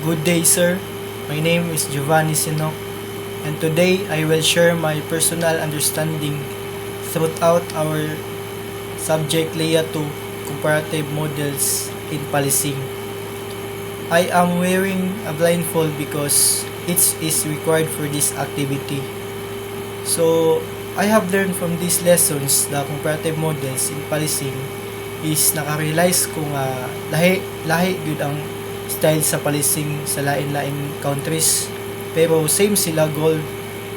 Good day, sir. My name is Giovanni Sinok, and today I will share my personal understanding throughout our subject LEA 2 Comparative Models in Policing. I am wearing a blindfold because it is required for this activity. So, I have learned from these lessons the comparative models in policing is nakarealize ko nga lahi gyud ang style sa policing sa lain-lain countries, pero same sila goal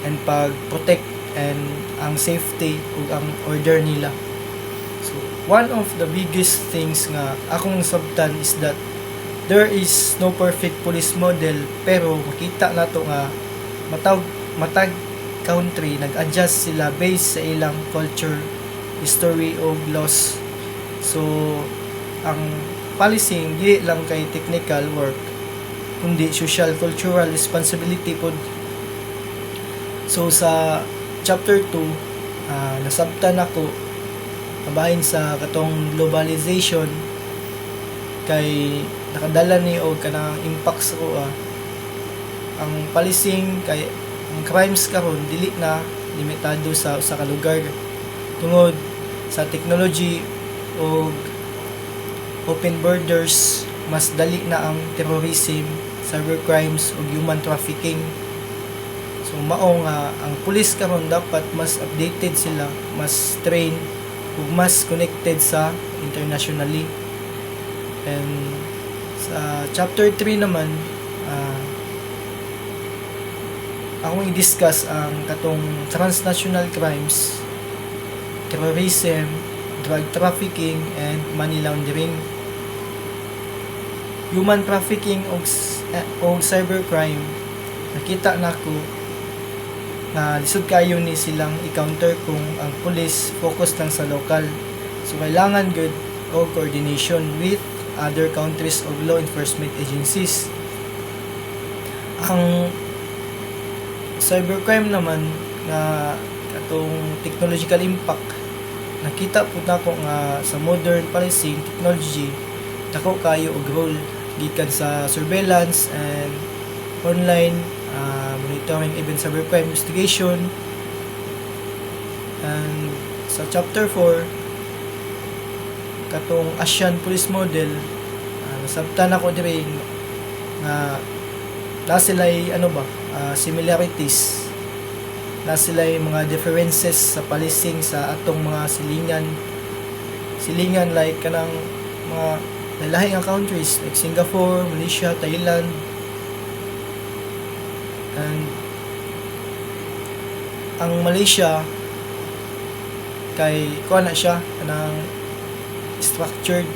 and pag-protect and ang safety ug ang order nila. So one of the biggest things nga akong sabtan is that there is no perfect police model, pero makita nato nga matag country nag-adjust sila based sa ilang culture, history o laws. So ang policing di lang kay technical work, kundi social cultural responsibility pod. So sa chapter 2, nasabtan ako kabahin sa katong globalization kay nakadala ni og kanang impact sa ko ang policing kay ang crimes karon dili na limitado sa usa ka lugar tungod sa technology o open borders. Mas dali na ang terrorism, cybercrimes ug human trafficking. So mao nga ang pulis karon dapat mas updated sila, mas trained ug mas connected sa internationally. And sa chapter 3 naman, akong i-discuss ang katong transnational crimes, terrorism, drug trafficking and money laundering. Human trafficking o cybercrime, nakita nako na lisod kayo ni silang i-counter kung ang police focus lang sa local. So kailangan good o coordination with other countries o law enforcement agencies. Ang cybercrime naman na katong technological impact, nakita po na ko nga sa modern policing technology dako kayo og role gikan sa surveillance and online monitoring, even cybercrime investigation. And sa chapter 4 katong Asian police model, nasabtan ako diri nga na sila'y similarities, na sila'y mga differences sa policing sa atong mga silingan like kanang mga lalahing countries like Singapore, Malaysia, Thailand. And ang Malaysia kay kuha na siya kanang structured,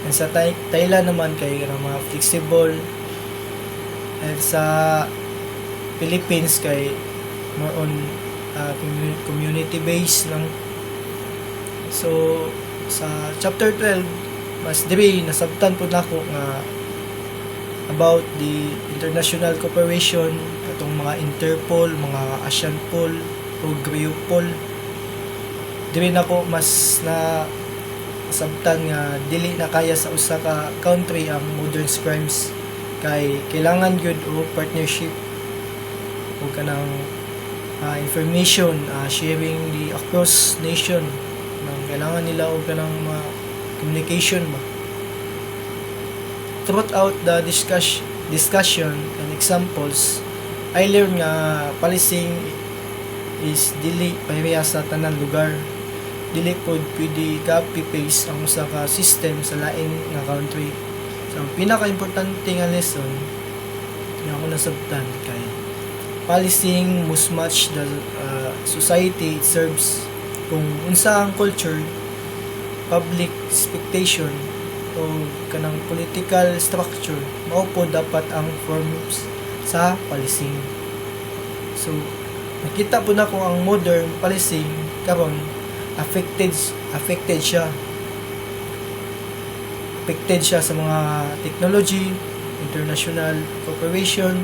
and sa Thailand naman kay mga flexible, and sa Philippines kay more on community based lang. So sa chapter 12 mas diri nasabtan po nako nga about the international cooperation katong mga Interpol, mga ASEANPol o GRIOPOL. Diri nako mas na sabtan nga dili na kaya sa usa ka country ang modern crimes, kay kailangan gyud og partnership o kanang information sharing the across nation. Kailangan nila og kanang communication ba. Throughout the discussion and examples, I learned nga policing is dili pareha sa tanang lugar. Dili pod pwede copy paste ang usa ka system sa lain nga country. So ang pinaka-importante nga lesson nga ako nasabtan kay policing must match the society it serves. Kung unsa ang culture, public expectation o kanang political structure, mao po dapat ang forms sa policing. So nakita po na kung ang modern policing karon affected siya sa mga technology, international cooperation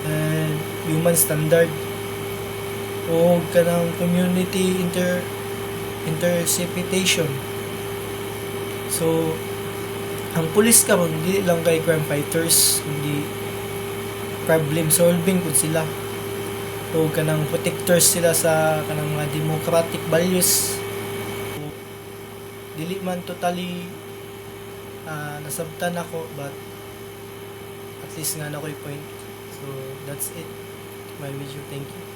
and human standard o kanang community interpretation. So ang pulis karon dili lang kay crime fighters, hindi problem solving pud sila o kanang protectors sila sa kanang mga democratic values. So, dili man totally nasabtan ako, but at least nga na ko'y point. So that's it, my video. Thank you.